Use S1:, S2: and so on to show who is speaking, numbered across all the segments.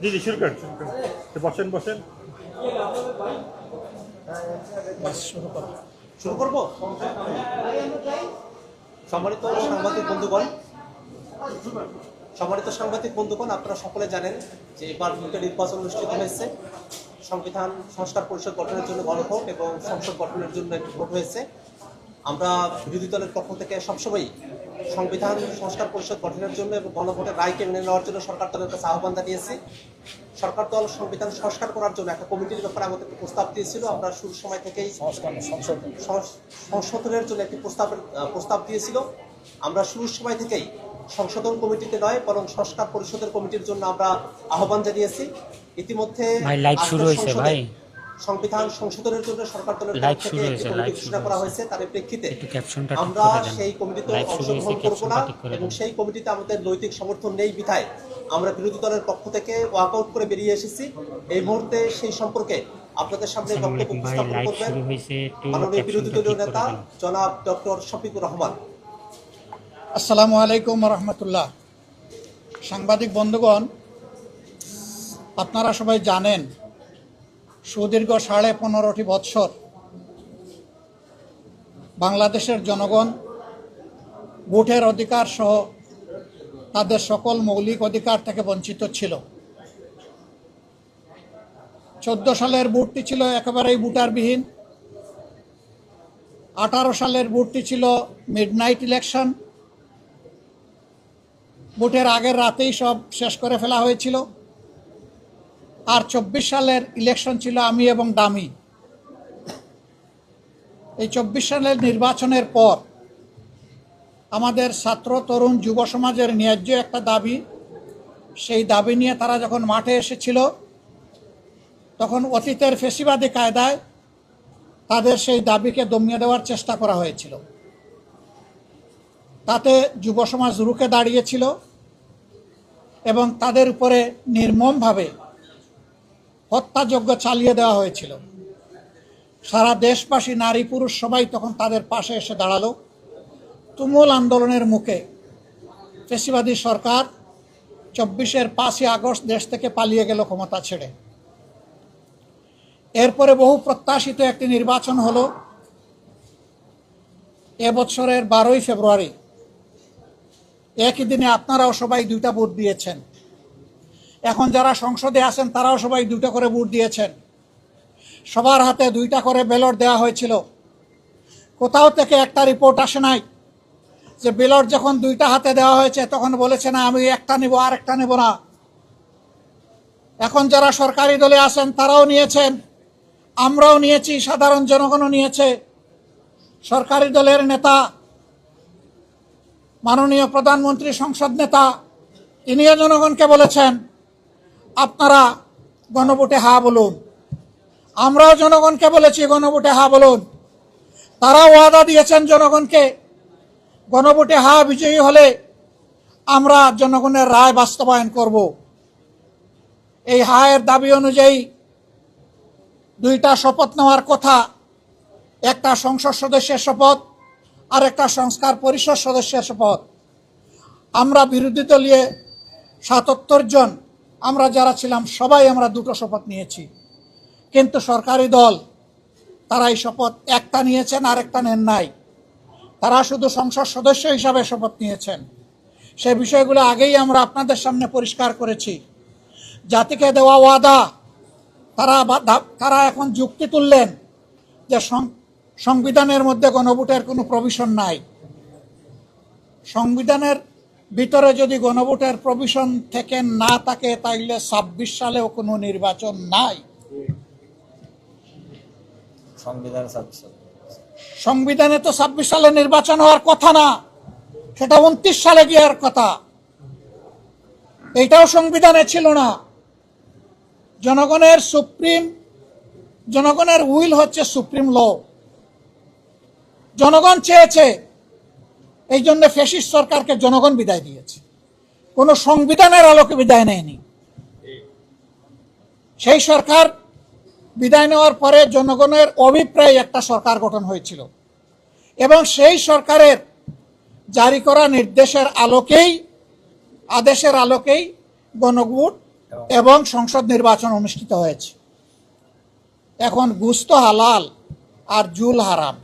S1: দিদি শুরু করেন, বসেন বসেন।
S2: শুরু করব। সম্মানিত সাংবাদিক বন্ধুগণ, আপনারা সকলে জানেন যে এবার নির্বাচন অনুষ্ঠিত হয়েছে। সংবিধান সংস্কার পরিষদ গঠনের জন্য গণভোট এবং সংসদ গঠনের জন্য একটি ভোট হয়েছে। আমরা বিরোধী দলের পক্ষ থেকে সবসময় সংবিধান সংস্কার পরিষদ গঠনের জন্য এবং গণভোটের রায়কে মেনে নেওয়ার জন্য সরকার দলের কাছে আহ্বান জানিয়েছি। সরকার দল সংবিধান সংস্কার করার জন্য একটা কমিটির ব্যাপারে আমাদেরকে প্রস্তাব দিয়েছিল। আমরা শুরুর সময় থেকেই সংশোধনের জন্য একটি প্রস্তাব দিয়েছিল। আমরা শুরুর সময় থেকেই সংশোধন কমিটিতে নয় বরং সংস্কার পরিষদের কমিটির জন্য আমরা আহ্বান জানিয়েছি। ইতিমধ্যে সংবিধান সংশোধনের জন্য সরকার দলের পক্ষ থেকে একটি কমিটি ঘোষণা করা হয়েছে। তার প্রেক্ষিতে আমরা সেই কমিটিতে অংশগ্রহণ করব না এবং সেই কমিটিতে আমাদের নৈতিক সমর্থন নেই বিধায় আমরা বিরোধী দলের পক্ষ থেকে ওয়াকআউট করে বেরিয়ে এসেছি। এই মুহূর্তে সেই সম্পর্কে আপনাদের সামনে বক্তব্য উপস্থাপন করবেন মাননীয় বিরোধী দলীয় নেতা জনাব ডক্টর শফিকুর রহমান।
S3: আসসালামু আলাইকুম রহমতুল্লাহ। সাংবাদিক বন্ধুগণ, আপনারা সবাই জানেন সুদীর্ঘ 15.5 বৎসর বাংলাদেশের জনগণ ভোটের অধিকার সহ তাদের সকল মৌলিক অধিকার থেকে বঞ্চিত ছিল। 14 সালের ভোটটি ছিল একেবারেই ভোটারবিহীন। 18 সালের ভোটটি ছিল মিডনাইট ইলেকশন। ভোটের আগের রাতেই সব শেষ করে ফেলা হয়েছিল। আর 24 সালের ইলেকশন ছিল আমি এবং দামি। এই 24 সালের নির্বাচনের পর আমাদের ছাত্র তরুণ যুব সমাজের ন্যায্য একটা দাবি, সেই দাবি নিয়ে তারা যখন মাঠে এসেছিল তখন অতীতের ফেসিবাদী কায়দায় তাদের সেই দাবিকে দমিয়ে দেওয়ার চেষ্টা করা হয়েছিল। তাতে যুব সমাজ রুখে দাঁড়িয়েছিল এবং তাদের উপরে নির্মমভাবে হত্যাযজ্ঞ চালিয়ে দেওয়া হয়েছিল। সারা দেশবাসী নারী পুরুষ সবাই তখন তাদের পাশে এসে দাঁড়ালো। তুমুল আন্দোলনের মুখে ফ্যাসিবাদী সরকার 24-এর 5ই আগস্ট দেশ থেকে পালিয়ে গেল ক্ষমতা ছেড়ে। এরপরে বহু প্রত্যাশিত একটি নির্বাচন হলো এবছরের 12ই ফেব্রুয়ারি। একই দিনে আপনারাও সবাই 2টা ভোট দিয়েছেন। এখন যারা সংসদে আছেন তারাও সবাই 2টা করে ভোট দিয়েছেন। সবার হাতে 2টা করে ব্যালট দেওয়া হয়েছিল। কোথাও থেকে একটা রিপোর্ট আসে নাই যে ব্যালট যখন 2টা হাতে দেওয়া হয়েছে তখন বলেছে না আমি একটা নেব আর একটা নেব না। এখন যারা সরকারি দলে আছেন তারাও নিয়েছেন, আমরাও নিয়েছি, সাধারণ জনগণও নিয়েছে। সরকারি দলের নেতা মাননীয় প্রধানমন্ত্রী সংসদ নেতা তিনিও জনগণকে বলেছেন আপনারা গণভোটে হা বলুন। আমরাও জনগণকে বলেছি গণভোটে হা বলুন। তারা ওয়াদা দিয়েছেন জনগণকে গণভোটে হা বিজয়ী হলে আমরা জনগণের রায় বাস্তবায়ন করব। এই হায়ের দাবি অনুযায়ী 2টা শপথ নেওয়ার কথা, একটা সংসদ সদস্যের শপথ আর একটা সংস্কার পরিষদ সদস্যের শপথ। আমরা বিরোধী দলীয় 77 জন আমরা যারা ছিলাম সবাই আমরা 2টো শপথ নিয়েছি। কিন্তু সরকারি দল তারা এই শপথ একটা নিয়েছেন আর একটা নেন নাই। তারা শুধু সংসদ সদস্য হিসাবে শপথ নিয়েছেন। সেই বিষয়গুলো আগেই আমরা আপনাদের সামনে পরিষ্কার করেছি। জাতিকে দেওয়া ওয়াদা তারা এখন যুক্তি তুললেন যে সংবিধানের মধ্যে গণভোটের কোনো প্রভিশন নাই। সংবিধানের ভিতরে যদি গণভোটের প্রভিশন থেকে না থাকে তাইলে 26 সালেও কোনো নির্বাচন নাই। সংবিধানে তো 26 সালে নির্বাচন হওয়ার কথা না, সেটা 29 সালে গিয়ার কথা। এইটাও সংবিধানে ছিল না। জনগণের উইল হচ্ছে সুপ্রিম ল। জনগণ চেয়েছে, এই জন্য ফ্যাসিস্ট সরকারকে জনগণ বিদায় দিয়েছে, কোনো সংবিধানের আলোকে বিদায় নেয়নি। সেই সরকার বিদায় নেওয়ার পরে জনগণের অভিপ্রায়ে একটা সরকার গঠন হয়েছিল এবং সেই সরকারের জারি করা নির্দেশের আদেশের আলোকেই গণভোট এবং সংসদ নির্বাচন অনুষ্ঠিত হয়েছে। এখন গুস্ত হালাল আর জুল হারাম,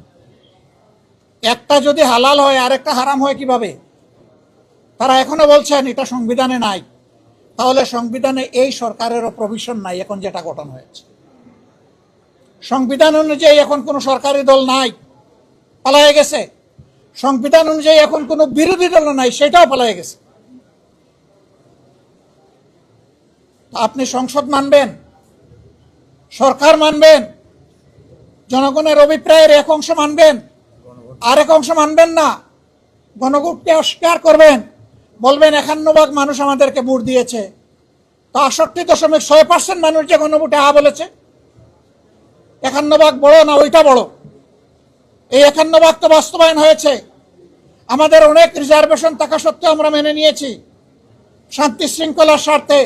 S3: একটা যদি হালাল হয় আরেকটা হারাম হয় কিভাবে? তারা এখনো বলছেন এটা সংবিধানে নাই, তাহলে সংবিধানে এই সরকারেরও প্রভিশন নাই। এখন যেটা গঠন হয়েছে সংবিধান অনুযায়ী এখন কোনো সরকারি দল নাই, পালায়ে গেছে। সংবিধান অনুযায়ী এখন কোনো বিরোধী দল নাই, সেটাও পালায়ে গেছে। আপনি সংসদ মানবেন, সরকার মানবেন, জনগণের অভিপ্রায়ের এক অংশ মানবেন, আরেক অংশ মানবেন না, গণভোটকে অস্বীকার করবেন, বলবেন 51% মানুষ আমাদেরকে ভোট দিয়েছে। তো 68.6% মানুষ যে গণভোটে হা বলেছে, 51% বড় না ওইটা বড়? এই 51% তো বাস্তবায়ন হয়েছে। আমাদের অনেক রিজার্ভেশন থাকা সত্ত্বেও আমরা মেনে নিয়েছি, শান্তি শৃঙ্খলার স্বার্থে,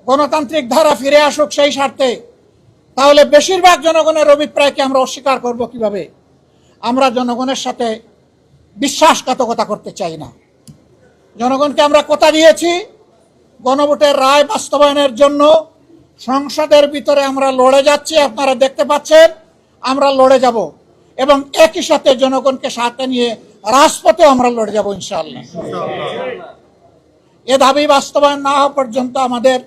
S3: গণতান্ত্রিক ধারা ফিরে আসুক সেই স্বার্থে। তাহলে বেশিরভাগ জনগণের অভিপ্রায়কে আমরা অস্বীকার করব কিভাবে? আমরা জনগণের সাথে বিশ্বাসঘাতকতা করতে চাই না। জনগণকে আমরা কথা দিয়েছি, গণভোটের রায় বাস্তবায়নের জন্য সংসদের ভিতরে আমরা লড়ে যাচ্ছি, আপনারা দেখতে পাচ্ছেন। আমরা লড়ে যাব এবং একই সাথে জনগণকে সাথে নিয়ে রাজপথে আমরা লড়ে যাব ইনশাআল্লাহ। এ দাবি বাস্তবায়ন না হওয়া পর্যন্ত আমাদের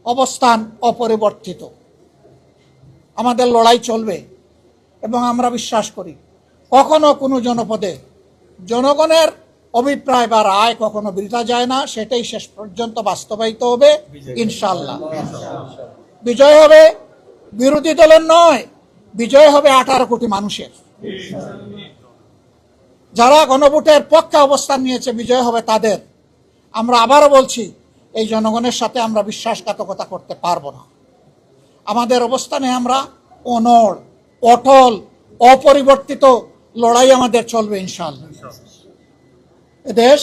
S3: অবস্থান অপরিবর্তিত, আমাদের লড়াই চলবে এবং আমরা বিশ্বাস করি কখনো কোনো জনপদে জনগণের অভিপ্রায় বা রায় কখনো বৃথা যায় না, সেটাই শেষ পর্যন্ত বাস্তবায়িত হবে ইনশাআল্লাহ। বিজয় হবে বিরোধী দলের নয়, বিজয় হবে 18 কোটি মানুষের। যারা গণভোটের পক্ষে অবস্থান নিয়েছে বিজয় হবে তাদের। আমরা আবারও বলছি, এই জনগণের সাথে আমরা বিশ্বাসঘাতকতা করতে পারবো না। আমাদের অবস্থানে আমরা অনড়, অটল, অপরিবর্তিত লড়াই আমাদের চলবে ইনশাআল্লাহ। দেশ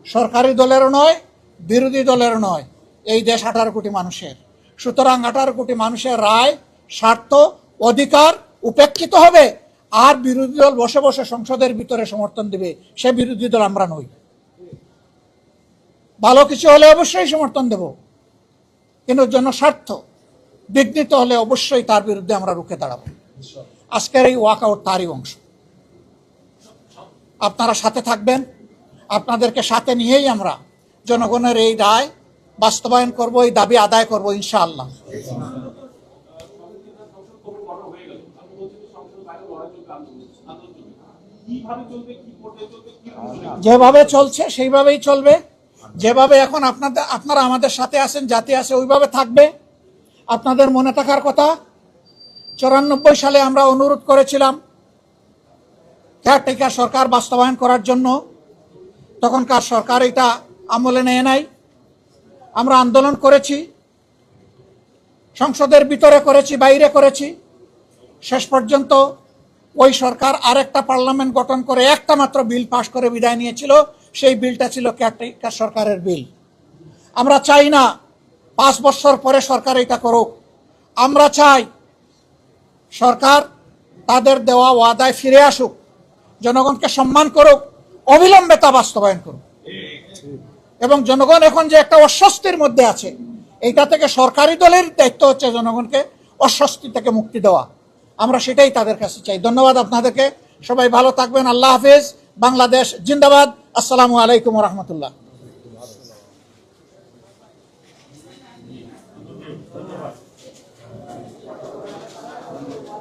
S3: সরকারি দলেরও নয়, বিরোধী দলেরও নয়, এই দেশ 18 কোটি মানুষের। সুতরাং 18 কোটি মানুষের রায়, স্বার্থ, অধিকার উপেক্ষিত হবে আর বিরোধী দল বসে বসে সংসদের ভিতরে সমর্থন দিবে, সে বিরোধী দল আমরা নই। ভালো কিছু হলে অবশ্যই সমর্থন দেব, কিন্তু জনস্বার্থ বিঘ্নিত হলে অবশ্যই তার বিরুদ্ধে আমরা রুখে দাঁড়াবো। আজকের এই ওয়াকআউট তারই অংশ। আপনারা সাথে থাকবেন, আপনাদেরকে সাথে নিয়েই আমরা জনগণের এই রায় বাস্তবায়ন করব, এই দাবি আদায় করব ইনশাআল্লাহ। যেভাবে চলছে সেইভাবেই চলবে, যেভাবে এখন আপনারা আমাদের সাথে আছেন, জাতি আছে, ওইভাবে থাকবে। আপনাদের মনে থাকার কথা, 94 সালে আমরা অনুরোধ করেছিলাম কেয়ারটেকার সরকার বাস্তবায়ন করার জন্য। তখনকার সরকার এটা আমলে নেয় নাই। আমরা আন্দোলন করেছি, সংসদের ভিতরে করেছি, বাইরে করেছি। শেষ পর্যন্ত ওই সরকার আরেকটা পার্লামেন্ট গঠন করে একটা মাত্র বিল পাশ করে বিদায় নিয়েছিল। সেই বিলটা ছিল কেয়ারটেকার সরকারের বিল। আমরা চাই না 5 বছর পরে সরকার এটা করুক। আমরা চাই সরকার তাদের দেওয়া ওয়াদায় ফিরে আসুক, জনগণকে সম্মান করুক, অবিলম্বে তা বাস্তবায়ন করুক। এবং জনগণ এখন যে একটা অস্বস্তির মধ্যে আছে, এইটা থেকে সরকারি দলের দায়িত্ব হচ্ছে জনগণকে অস্বস্তি থেকে মুক্তি দেওয়া। আমরা সেটাই তাদের কাছে চাই। ধন্যবাদ আপনাদেরকে। সবাই ভালো থাকবেন। আল্লাহ হাফেজ। বাংলাদেশ জিন্দাবাদ। আসসালামু আলাইকুম ওয়া রাহমাতুল্লাহ।